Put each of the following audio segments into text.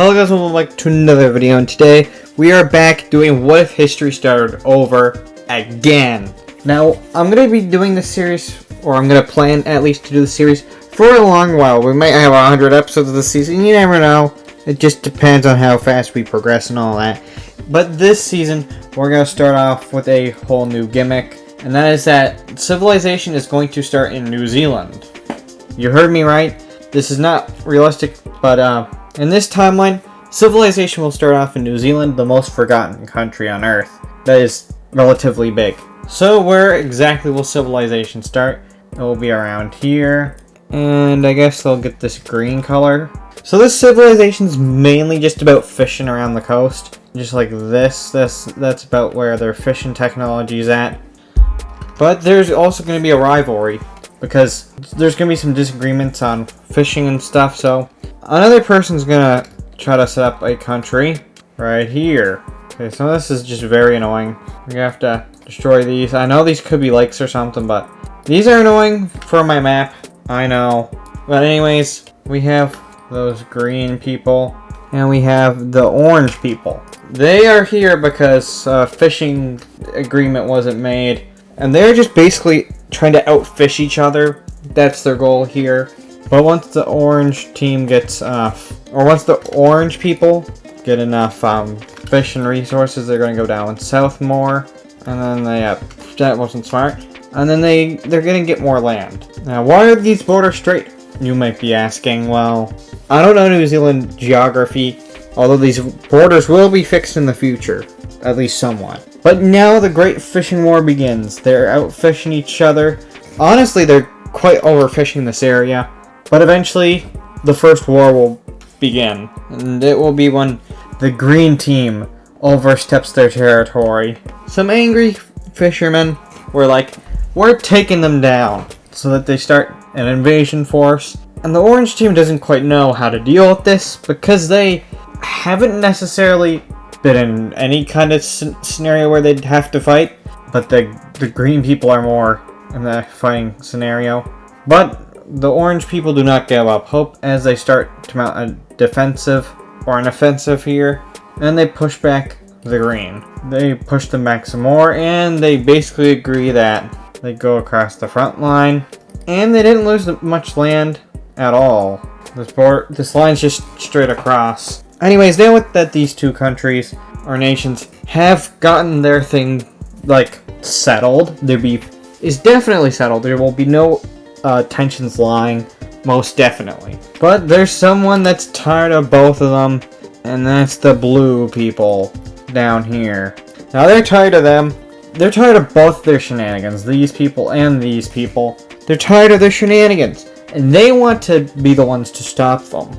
Hello guys, welcome back to another video, and today we are back doing What If History Started Over again. Now, I'm going to be doing this series, or I'm going to plan at least to do the series for a long while. We might have 100 episodes of the season, you never know. It just depends on how fast we progress and all that. But this season, we're going to start off with a whole new gimmick, and that is that civilization is going to start in New Zealand. You heard me right. This is not realistic, but in this timeline, civilization will start off in New Zealand, the most forgotten country on Earth. That is relatively big. So where exactly will civilization start? It will be around here, and I guess they'll get this green color. So this civilization is mainly just about fishing around the coast, just like this. That's about where their fishing technology is at. But there's also going to be a rivalry, because there's going to be some disagreements on fishing and stuff, so another person's going to try to set up a country right here. Okay, so this is just very annoying. We're going to have to destroy these. I know these could be lakes or something, but these are annoying for my map. I know. But anyways, we have those green people, and we have the orange people. They are here because fishing agreement wasn't made, and they're just basically trying to outfish each other. That's their goal here. But once the orange team gets or once the orange people get enough fishing resources, they're going to go down south more, and then that wasn't smart. And then they're going to get more land. Now, why are these borders straight? You might be asking. Well, I don't know New Zealand geography, although these borders will be fixed in the future, at least somewhat. But now the Great Fishing War begins. They're out fishing each other. Honestly, they're quite overfishing this area. But eventually, the first war will begin. And it will be when the green team oversteps their territory. Some angry fishermen were like, we're taking them down. So that they start an invasion force. And the orange team doesn't quite know how to deal with this, because they haven't necessarily been in any kind of scenario where they'd have to fight, but the green people are more in the fighting scenario. But the orange people do not give up hope as they start to mount a defensive or an offensive here, and they push back the green. They push them back some more, and they basically agree that they go across the front line, and they didn't lose much land at all. This line's just straight across. Anyways, now that these two countries or nations have gotten their thing settled, their beef is definitely settled. There will be no tensions lying, most definitely. But there's someone that's tired of both of them, and that's the blue people down here. Now they're tired of them. They're tired of both their shenanigans, these people and these people. They're tired of their shenanigans, and they want to be the ones to stop them.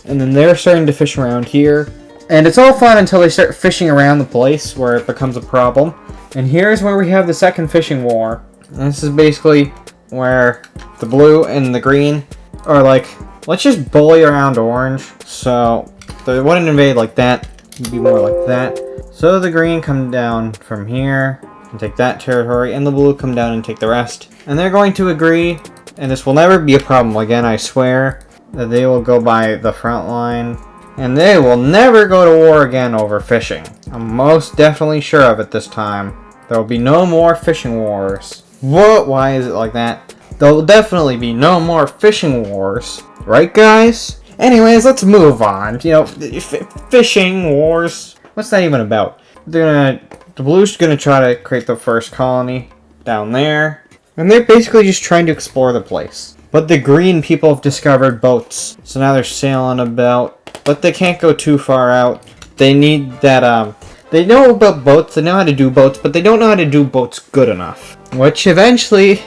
And then they're starting to fish around here. And it's all fun until they start fishing around the place where it becomes a problem. And here's where we have the second fishing war. And this is basically where the blue and the green are like, let's just bully around orange. So they wouldn't invade like that. It'd be more like that. So the green come down from here and take that territory, and the blue come down and take the rest. And they're going to agree, and this will never be a problem again, I swear, that they will go by the front line, and they will never go to war again over fishing. I'm most definitely sure of it this time. There will be no more fishing wars. What? Why is it like that? There will definitely be no more fishing wars. Right, guys? Anyways, let's move on. You know, fishing wars. What's that even about? The blue's gonna try to create the first colony down there, and they're basically just trying to explore the place. But the green people have discovered boats, so now they're sailing about, but they can't go too far out. They need that, they know about boats, they know how to do boats, but they don't know how to do boats good enough. Which eventually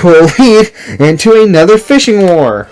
will lead into another fishing war.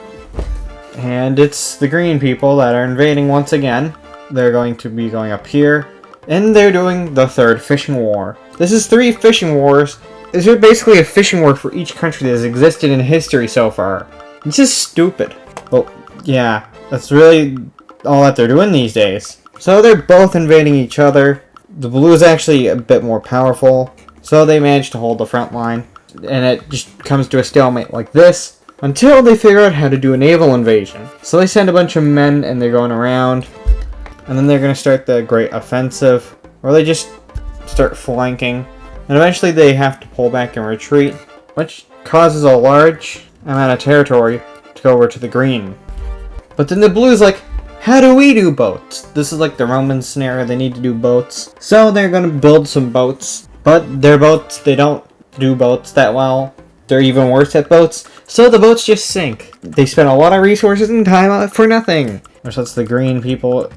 And it's the green people that are invading once again. They're going to be going up here, and they're doing the third fishing war. This is 3 fishing wars. This is basically a fishing war for each country that has existed in history so far. This is stupid. Well, yeah, that's really all that they're doing these days. So they're both invading each other. The blue is actually a bit more powerful, so they managed to hold the front line. And it just comes to a stalemate like this, until they figure out how to do a naval invasion. So they send a bunch of men, and they're going around, And then they're going to start the Great Offensive, where they just start flanking. And eventually they have to pull back and retreat, which causes a large amount of territory to go over to the green. But then the blue's like, how do we do boats? This is like the Roman scenario, they need to do boats. So they're going to build some boats, but their boats, they don't do boats that well. They're even worse at boats, so the boats just sink. They spend a lot of resources and time on it for nothing. Which lets the green people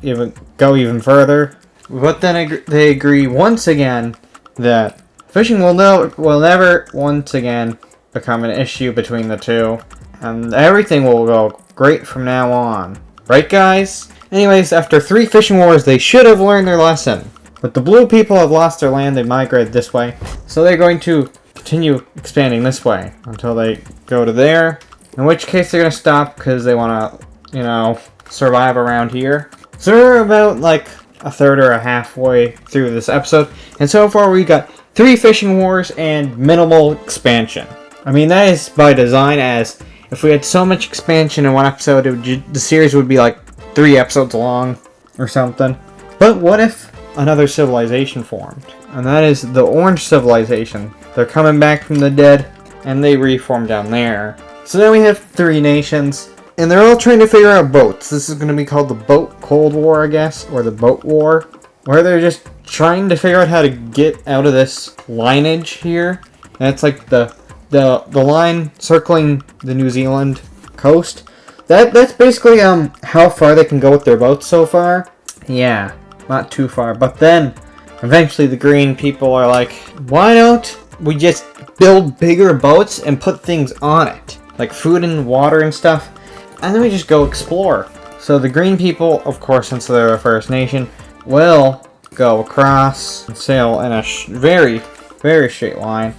go even further. But then they agree once again that fishing will never once again become an issue between the two. And everything will go great from now on. Right, guys? Anyways, after 3 fishing wars, they should have learned their lesson. But the blue people have lost their land, they migrated this way. So they're going to continue expanding this way until they go to there. In which case they're going to stop because they want to, survive around here. So we're about like a third or a halfway through this episode. And so far we got 3 fishing wars and minimal expansion. I mean, that is by design, as if we had so much expansion in one episode, the series would be like 3 episodes long or something. But what if another civilization formed? And that is the Orange Civilization. They're coming back from the dead, and they reform down there. So now we have 3 nations, and they're all trying to figure out boats. This is going to be called the Boat Cold War, I guess, or the Boat War, where they're just trying to figure out how to get out of this lineage here. And it's like the line circling the New Zealand coast. That's basically how far they can go with their boats so far. Yeah, not too far. But then eventually the green people are like, why don't we just build bigger boats and put things on it, like food and water and stuff, and then we just go explore. So the green people, of course, since they're a First Nation, will go across and sail in a very, very straight line,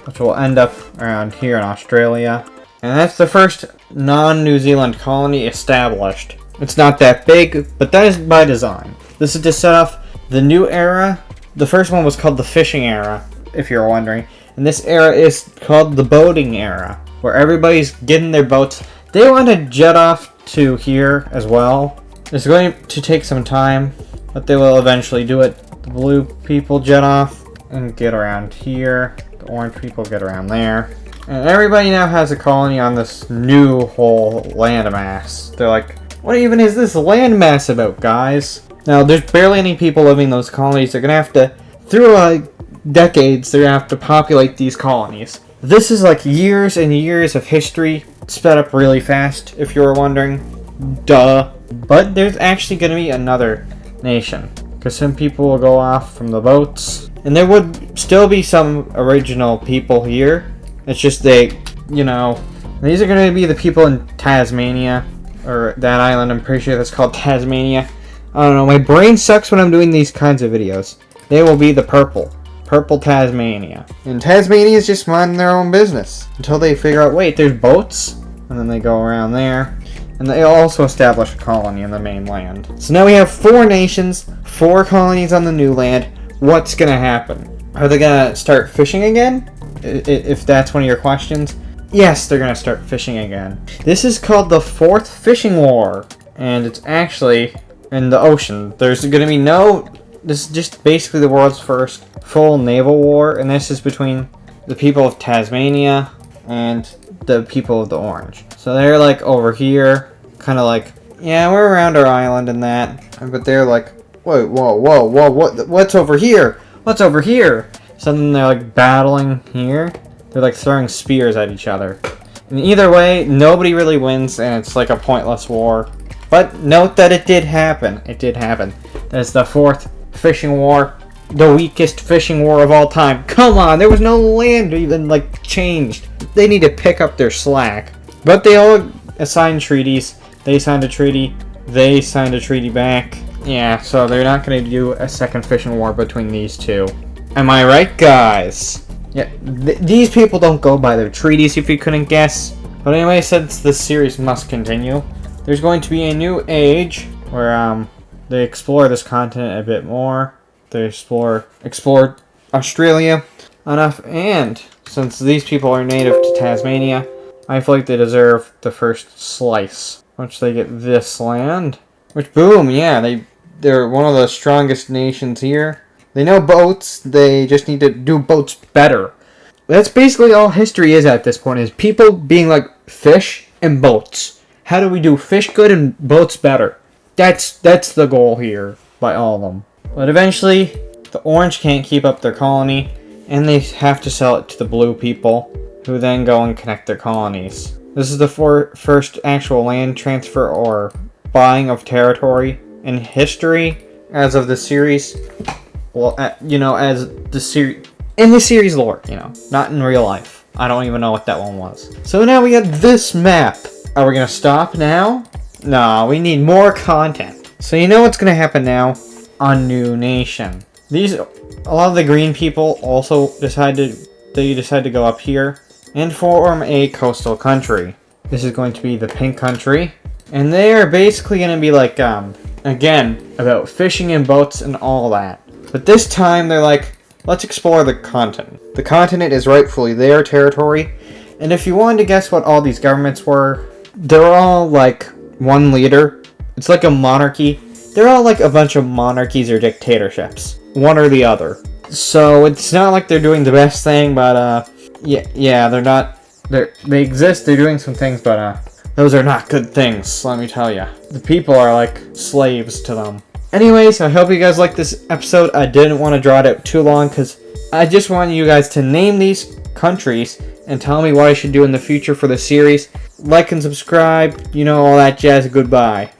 which will end up around here in Australia. And that's the first non-New Zealand colony established. It's not that big, but that is by design. This is to set off the new era. The first one was called the fishing era, if you're wondering. And this era is called the boating era, where everybody's getting their boats. They want to jet off to here as well. It's going to take some time, but they will eventually do it. The blue people jet off and get around here. The orange people get around there. And everybody now has a colony on this new whole landmass. They're like, what even is this landmass about, guys? Now, there's barely any people living in those colonies. They're going to have to, through decades, they're going to have to populate these colonies. This is like years and years of history sped up really fast, if you were wondering. Duh. But there's actually going to be another nation, because some people will go off from the boats. And there would still be some original people here. It's just these are going to be the people in Tasmania, or that island. I'm pretty sure that's called Tasmania. I don't know, my brain sucks when I'm doing these kinds of videos. They will be the purple Tasmania. And Tasmania is just minding their own business until they figure out, wait, there's boats? And then they go around there. And they also establish a colony in the mainland. So now we have 4 nations, 4 colonies on the new land. What's going to happen? Are they going to start fishing again? If that's one of your questions. Yes, they're going to start fishing again. This is called the 4th Fishing War. And it's actually in the ocean. There's going to be this is just basically the world's first full naval war. And this is between the people of Tasmania and the people of the Orange. So they're like over here. Kind of like, yeah, we're around our island and that. But they're like, whoa, what's over here? What's over here? So then they're like battling here. They're like throwing spears at each other. And either way, nobody really wins, and it's like a pointless war. But note that it did happen. It did happen. That's the 4th fishing war. The weakest fishing war of all time. Come on, there was no land to even like changed. They need to pick up their slack. But they all assigned treaties. They signed a treaty. They signed a treaty back. Yeah, so they're not going to do a second fishing war between these two. Am I right, guys? Yeah, these people don't go by their treaties, if you couldn't guess. But anyway, since this series must continue, there's going to be a new age where they explore this continent a bit more. They explore Australia enough, and since these people are native to Tasmania, I feel like they deserve the first slice. Once they get this land, which boom, yeah, They're one of the strongest nations here. They know boats. They just need to do boats better. That's basically all history is at this point, is people being like fish and boats. How do we do fish good and boats better? That's the goal here by all of them. But eventually, the orange can't keep up their colony, and they have to sell it to the blue people, who then go and connect their colonies. This is the first actual land transfer or buying of territory in history as of the series. Well, as the series in the series lore, not in real life. I don't even know what that one was. So now we got this map. Are we gonna stop now? No, we need more content. So you know what's gonna happen now? A new nation. A lot of the green people also decide to go up here and form a coastal country. This is going to be the pink country, and they are basically gonna be like again about fishing and boats and all that. But this time they're like, let's explore the continent. The continent is rightfully their territory, and if you wanted to guess what all these governments were, they're all like one leader. It's like a monarchy. They're all like a bunch of monarchies or dictatorships, one or the other. So it's not like they're doing the best thing, but yeah, they're not. They exist. They're doing some things, but those are not good things. Let me tell you, the people are like slaves to them. Anyways, I hope you guys liked this episode. I didn't want to draw it out too long because I just want you guys to name these countries and tell me what I should do in the future for the series. Like and subscribe, all that jazz. Goodbye.